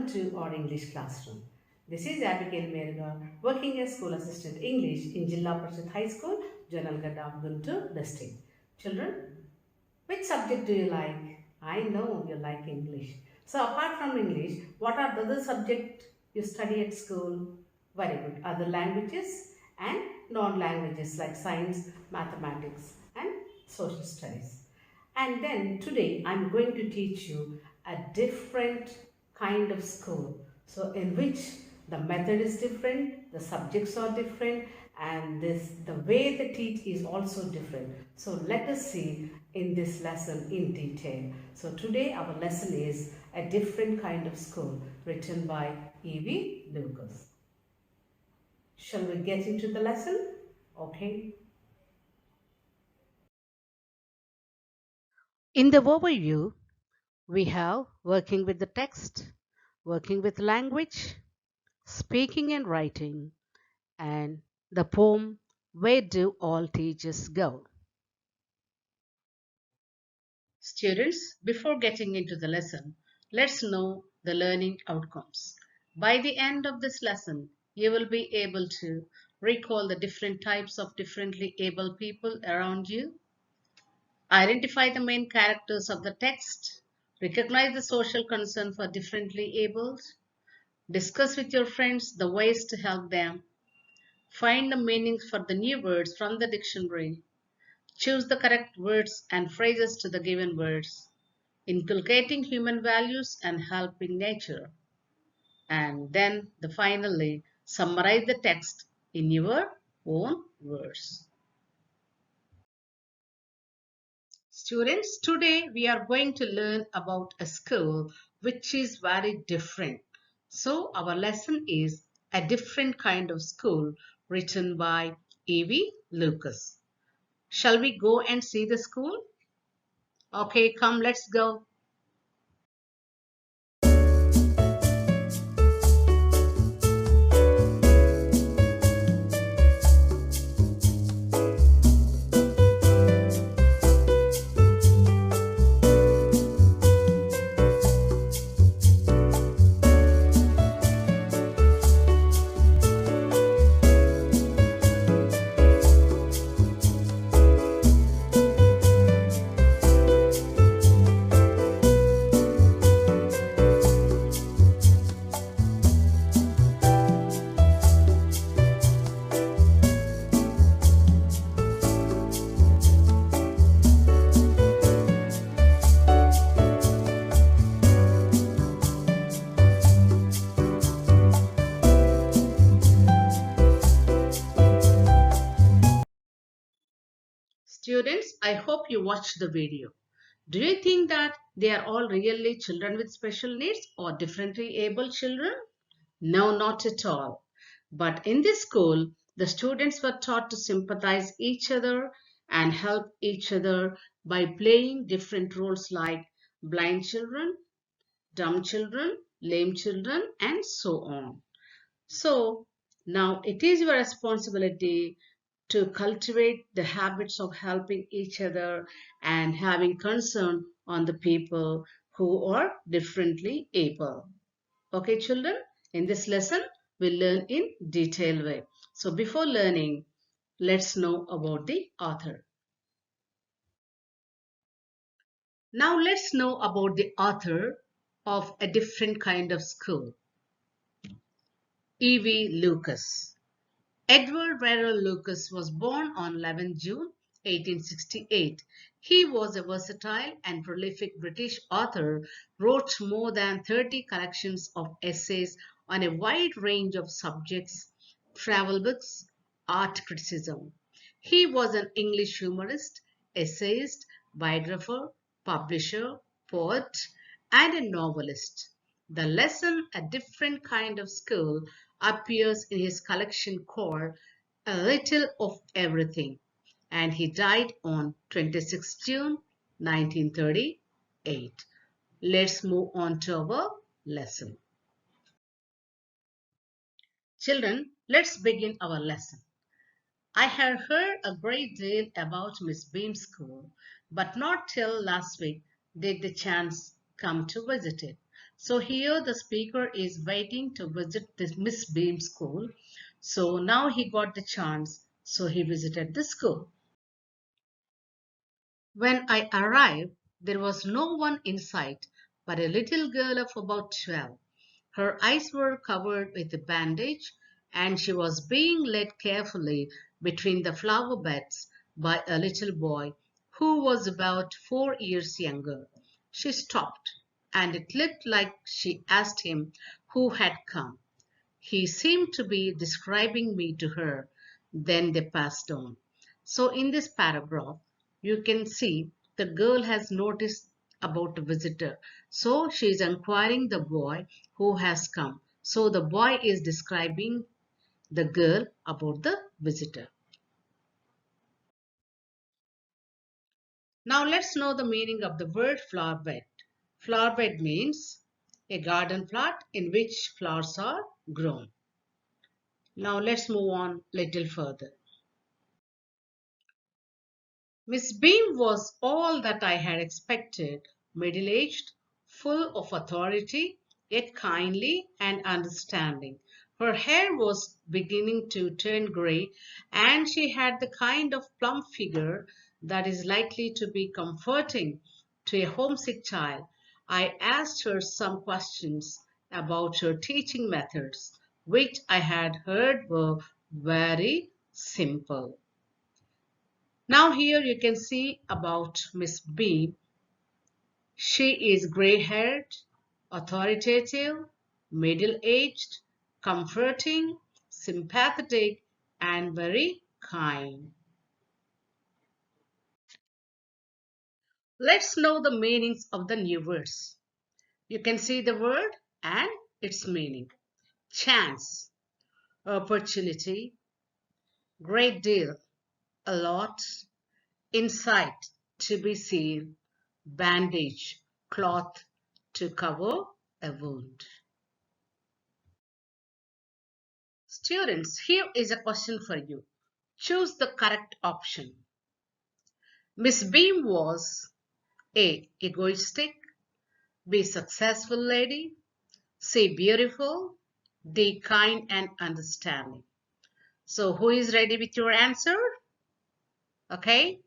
to our English classroom. This is Abigail Merga, working as School Assistant English in Jilla Parishad High School, Janalgada, Guntur district. Children, which subject do you like? I know you like English. So apart from English, what are the other subjects you study at school? Very good. Other languages and non-languages like science, mathematics and social studies. And then today I'm going to teach you a different kind of school. So in which the method is different, the subjects are different, and the way they teach is also different. So let us see in this lesson in detail. So today our lesson is A Different Kind of School, written by E.V. Lucas. Shall we get into the lesson? Okay. In the overview, we have working with the text, working with language, speaking and writing, and the poem Where Do All Teachers Go? Students, before getting into the lesson, let's know the learning outcomes. By the end of this lesson, you will be able to recall the different types of differently able people around you, identify the main characters of the text, recognize the social concern for differently abled, discuss with your friends the ways to help them, find the meanings for the new words from the dictionary, choose the correct words and phrases to the given words, inculcating human values and helping nature. And then finally summarize the text in your own words. Students, today we are going to learn about a school which is very different. So our lesson is A Different Kind of School, written by E.V. Lucas. Shall we go and see the school? Okay, come, let's go. Students, I hope you watched the video. Do you think that they are all really children with special needs or differently able children? No, not at all. But in this school, the students were taught to sympathize each other and help each other by playing different roles like blind children, dumb children, lame children, and so on. So now it is your responsibility to cultivate the habits of helping each other and having concern on the people who are differently able. Okay, children, in this lesson, we'll learn in detailed way. So before learning, let's know about the author. Now let's know about the author of A Different Kind of School, E.V. Lucas. Edward Verrall Lucas was born on 11 June 1868. He was a versatile and prolific British author, wrote more than 30 collections of essays on a wide range of subjects, travel books, art criticism. He was an English humorist, essayist, biographer, publisher, poet, and a novelist. The lesson, A Different Kind of School, appears in his collection called A Little of Everything, and he died on 26 June 1938. Let's move on to our lesson. Children, let's begin our lesson. I had heard a great deal about Miss Beam's school, but not till last week did the chance come to visit it. So here the speaker is waiting to visit this Miss Beam school. So now he got the chance. So he visited the school. When I arrived, there was no one in sight but a little girl of about 12. Her eyes were covered with a bandage, and she was being led carefully between the flower beds by a little boy who was about 4 years younger. She stopped, and it looked like she asked him who had come. He seemed to be describing me to her. Then they passed on. So, in this paragraph, you can see the girl has noticed about a visitor. So, she is inquiring the boy who has come. So, the boy is describing the girl about the visitor. Now, let's know the meaning of the word flower bed. Flower bed means a garden plot in which flowers are grown. Now, let's move on little further. Miss Beam was all that I had expected, middle-aged, full of authority, yet kindly and understanding. Her hair was beginning to turn grey, and she had the kind of plump figure that is likely to be comforting to a homesick child. I asked her some questions about her teaching methods, which I had heard were very simple. Now here you can see about Miss B. She is gray-haired, authoritative, middle-aged, comforting, sympathetic, and very kind. Let's know the meanings of the new words. You can see the word and its meaning. Chance, opportunity, great deal, a lot, insight, to be seen, bandage, cloth to cover a wound. Students, here is a question for you. Choose the correct option. Miss Beam was A. Egoistic, B. Successful lady, C. Beautiful, D. Kind and understanding. So who is ready with your answer? Okay,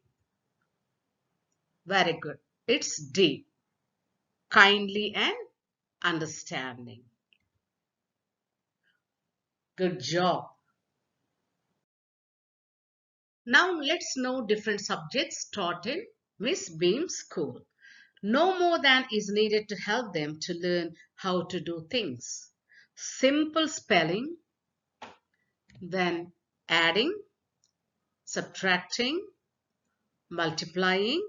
very good. It's D. Kindly and understanding. Good job. Now let's know different subjects taught in Miss Beam's school. No more than is needed to help them to learn how to do things. Simple spelling, then adding, subtracting, multiplying,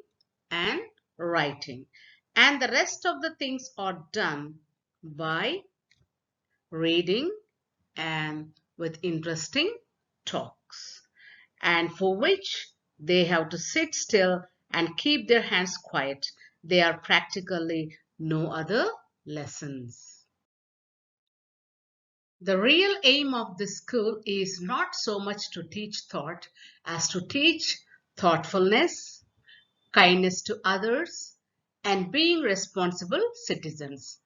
and writing. And the rest of the things are done by reading and with interesting talks, and for which they have to sit still and keep their hands quiet. There are practically no other lessons. The real aim of this school is not so much to teach thought as to teach thoughtfulness, kindness to others, and being responsible citizens.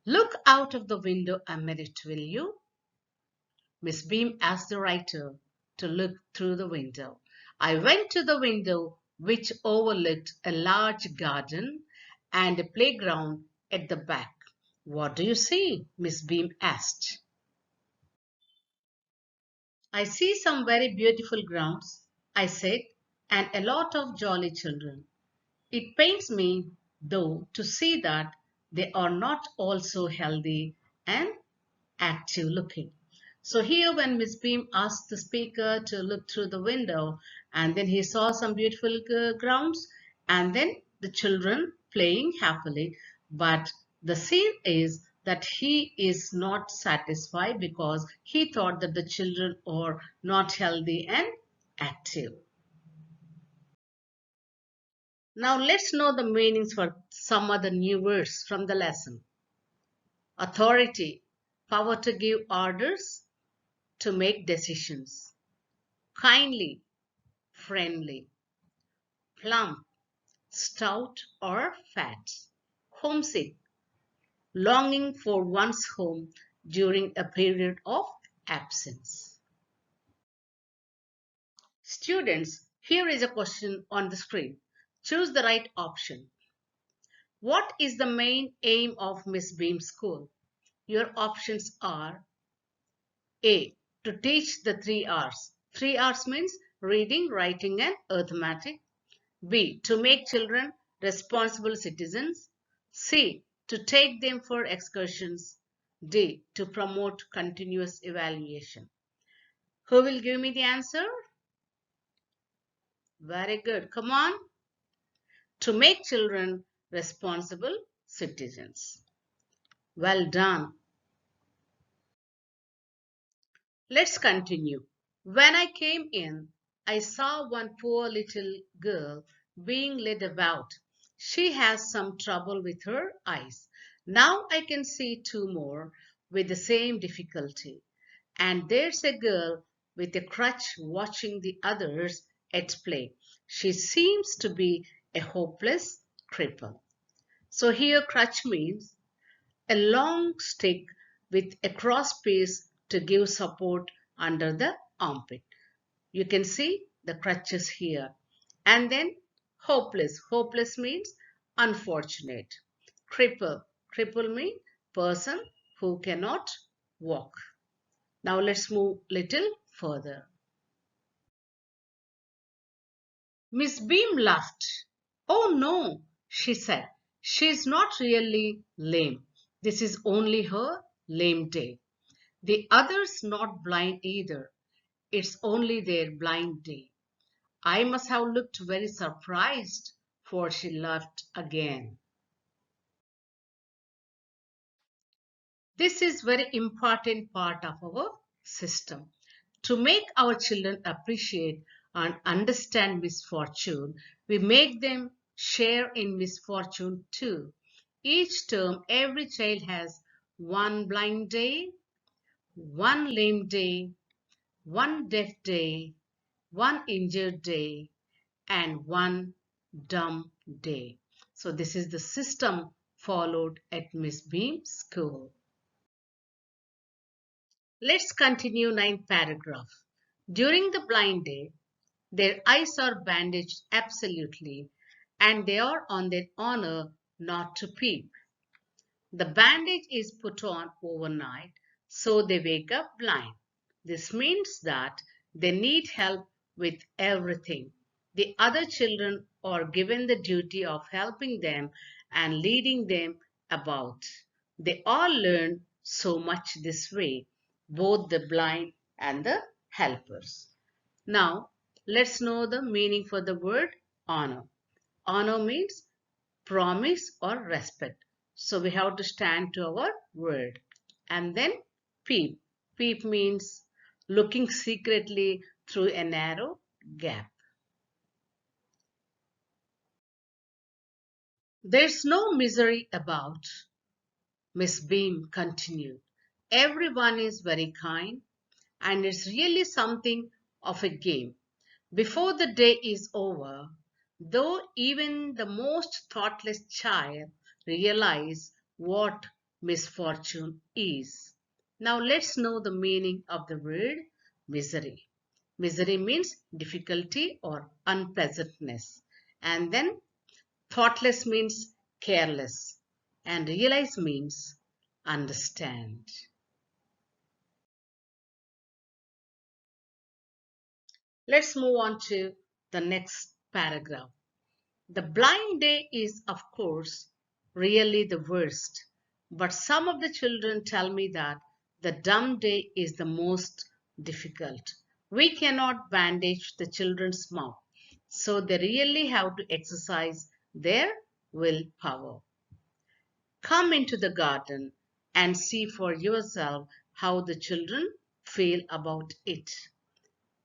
Look out of the window a minute, will you? Miss Beam asked the writer to look through the window. I went to the window, which overlooked a large garden and a playground at the back. What do you see? Miss Beam asked. I see some very beautiful grounds, I said, and a lot of jolly children. It pains me, though, to see that they are not all so healthy and active looking. So here when Miss Beam asked the speaker to look through the window, and then he saw some beautiful grounds and then the children playing happily. But the scene is that he is not satisfied because he thought that the children are not healthy and active. Now let's know the meanings for some other new words from the lesson. Authority, power to give orders, to make decisions. Kindly, friendly. Plump, stout or fat. Homesick, longing for one's home during a period of absence. Students, here is a question on the screen. Choose the right option. What is the main aim of Miss Beam's school? Your options are A. To teach the 3 R's. 3 R's means reading, writing and arithmetic. B. To make children responsible citizens. C. To take them for excursions. D. To promote continuous evaluation. Who will give me the answer? Very good. Come on. To make children responsible citizens. Well done. Let's continue. When I came in, I saw one poor little girl being led about. She has some trouble with her eyes. Now I can see two more with the same difficulty. And there's a girl with a crutch watching the others at play. She seems to be a hopeless cripple. So here crutch means a long stick with a cross piece to give support under the armpit. You can see the crutches here. And then hopeless. Hopeless means unfortunate. Cripple. Cripple means person who cannot walk. Now let's move little further. Miss Beam laughed. Oh no, she said. She's not really lame. This is only her lame day. The others not blind either. It's only their blind day. I must have looked very surprised, for she laughed again. This is very important part of our system. To make our children appreciate and understand misfortune, we make them share in misfortune too. Each term, every child has one blind day, one lame day, one deaf day, one injured day, and one dumb day. So this is the system followed at Miss Beam School. Let's continue ninth paragraph. During the blind day, their eyes are bandaged absolutely and they are on their honor not to peep. The bandage is put on overnight so they wake up blind. This means that they need help with everything. The other children are given the duty of helping them and leading them about. They all learn so much this way, both the blind and the helpers. Now, let's know the meaning for the word honor. Honor means promise or respect. So we have to stand to our word. And then peep. Peep means looking secretly through a narrow gap. There's no misery about, Miss Beam continued. Everyone is very kind and it's really something of a game. Before the day is over, though even the most thoughtless child realize what misfortune is. Now let's know the meaning of the word misery. Misery means difficulty or unpleasantness. And then thoughtless means careless. And realize means understand. Let's move on to the next paragraph. The blind day is, of course, really the worst, but some of the children tell me that the dumb day is the most difficult. We cannot bandage the children's mouth, so they really have to exercise their willpower. Come into the garden and see for yourself how the children feel about it.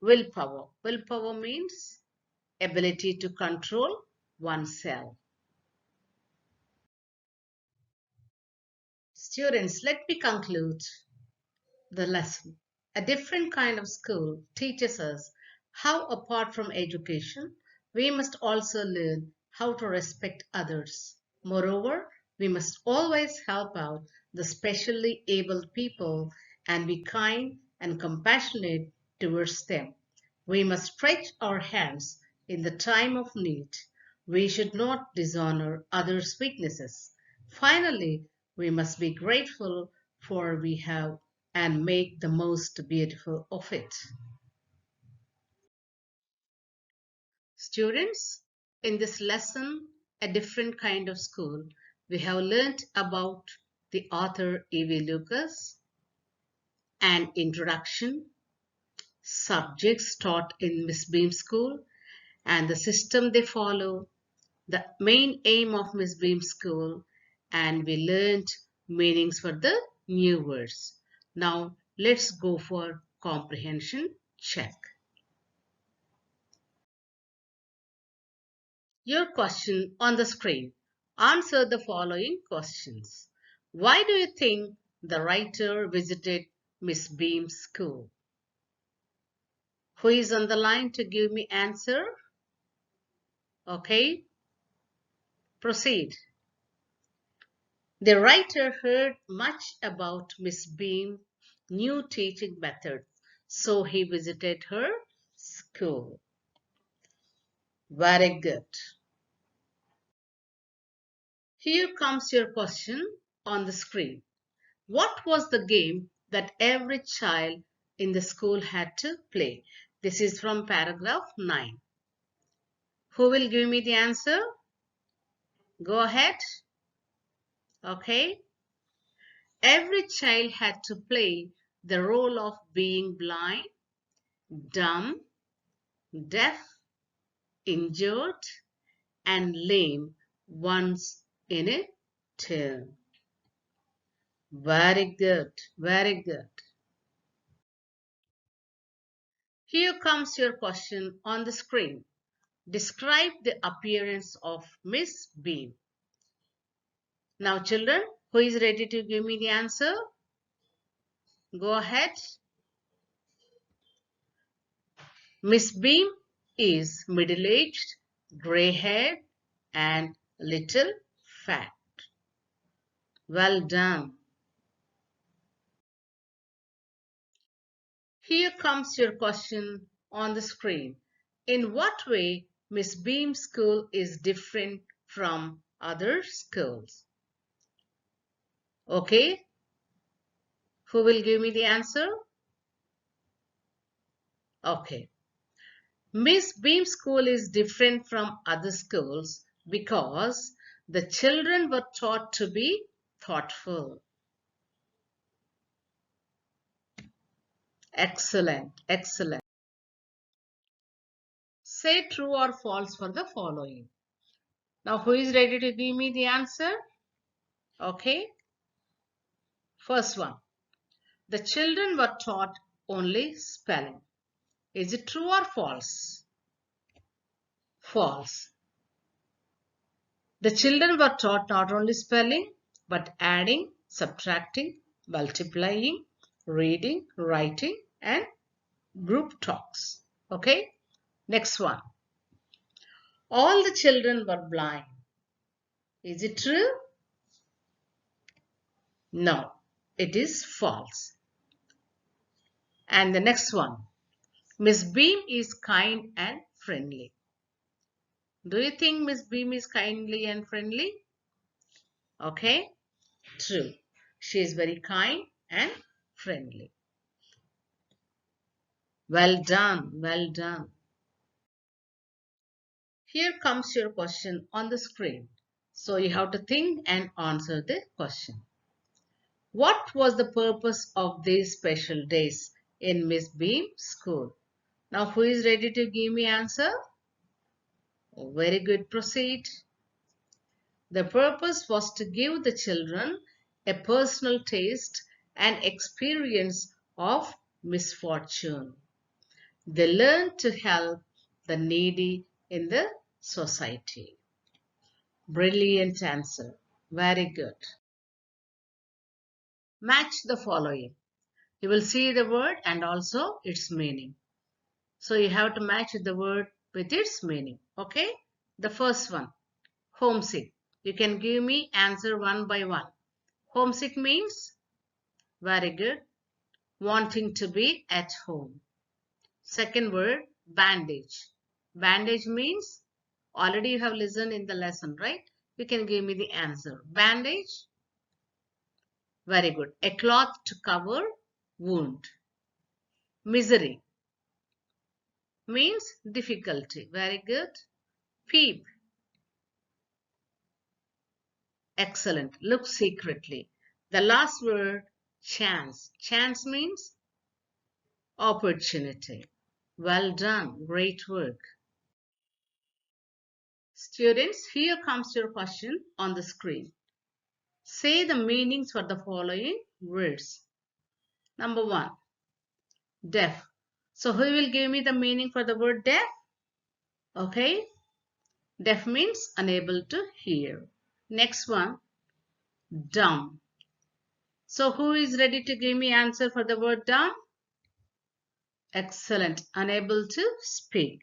Willpower. Willpower means ability to control oneself. Students, let me conclude the lesson. A different kind of school teaches us how, apart from education, we must also learn how to respect others. Moreover, We must always help out the specially abled people and be kind and compassionate towards them. We must stretch our hands in the time of need. We should not dishonor others' weaknesses. Finally, we must be grateful for we have and make the most beautiful of it. Students, in this lesson, A Different Kind of School, we have learnt about the author E.V. Lucas, an introduction, subjects taught in Miss Beam School, and the system they follow, the main aim of Miss Beam School, and we learnt meanings for the new words. Now, let's go for comprehension check. Your question on the screen. Answer the following questions. Why do you think the writer visited Miss Beam's school? Who is on the line to give me answer? Okay, proceed. The writer heard much about Miss Beam's new teaching methods, so he visited her school. Very good. Here comes your question on the screen. What was the game that every child in the school had to play? This is from paragraph 9. Who will give me the answer? Go ahead. Okay. Every child had to play the role of being blind, dumb, deaf, injured, and lame once in a turn. Very good. Very good. Here comes your question on the screen. Describe the appearance of Miss Beam. Now children, who is ready to give me the answer? Go ahead. Miss Beam is middle-aged, grey-haired and little fat. Well done. Here comes your question on the screen. In what way Miss Beam's school is different from other schools? Okay, who will give me the answer? Okay. Miss Beam School is different from other schools because the children were taught to be thoughtful. Excellent, excellent. Say true or false for the following. Now, who is ready to give me the answer? Okay. First one. The children were taught only spelling. Is it true or false? False. The children were taught not only spelling, but adding, subtracting, multiplying, reading, writing, and group talks. Okay. Next one. All the children were blind. Is it true? No, it is false. And the next one. Miss Beam is kind and friendly. Do you think Miss Beam is kindly and friendly? Okay. True. She is very kind and friendly. Well done. Well done. Here comes your question on the screen. So you have to think and answer the question. What was the purpose of these special days in Miss Beam school? Now who is ready to give me answer? Oh, very good. Proceed. The purpose was to give the children a personal taste and experience of misfortune. They learned to help the needy in the society. Brilliant answer. Very good. Match the following. You will see the word and also its meaning. So you have to match the word with its meaning. Okay. The first one, homesick. You can give me answer one by one. Homesick means? Very good. Wanting to be at home. Second word, bandage. Bandage means? Already you have listened in the lesson, right? You can give me the answer. Bandage. Very good. A cloth to cover wound. Misery means difficulty. Very good. Peep. Excellent. Look secretly. The last word, chance. Chance means opportunity. Well done. Great work. Students, here comes your question on the screen. Say the meanings for the following words. Number 1, deaf. So who will give me the meaning for the word deaf? Okay. Deaf means unable to hear. Next one, dumb. So who is ready to give me answer for the word dumb? Excellent. Unable to speak.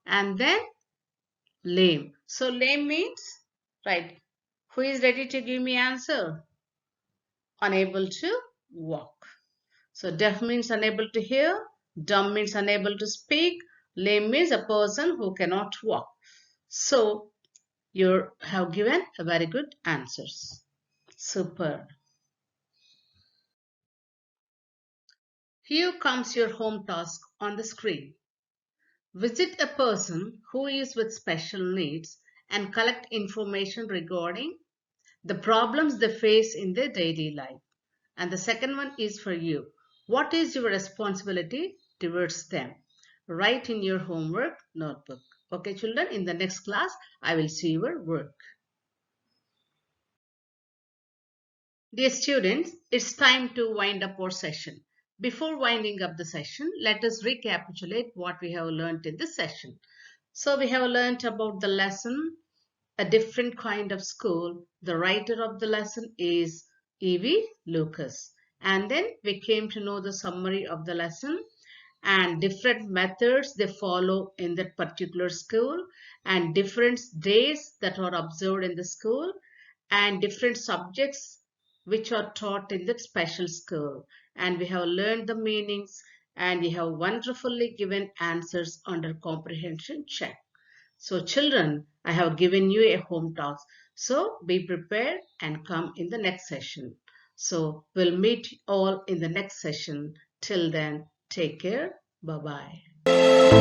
And then lame. So lame means, right. Who is ready to give me answer? Unable to walk. So deaf means unable to hear. Dumb means unable to speak. Lame means a person who cannot walk. So you have given a very good answers. Super. Here comes your home task on the screen. Visit a person who is with special needs and collect information regarding the problems they face in their daily life. And the second one is for you. What is your responsibility towards them? Write in your homework notebook. Okay, children, in the next class, I will see your work. Dear students, it's time to wind up our session. Before winding up the session, let us recapitulate what we have learned in this session. So we have learned about the lesson, a different kind of school. The writer of the lesson is E.V. Lucas. And then we came to know the summary of the lesson and different methods they follow in that particular school and different days that are observed in the school and different subjects which are taught in that special school. And we have learned the meanings and we have wonderfully given answers under comprehension check. So children, I have given you a home task. So be prepared and come in the next session. So we'll meet all in the next session. Till then, take care. Bye-bye.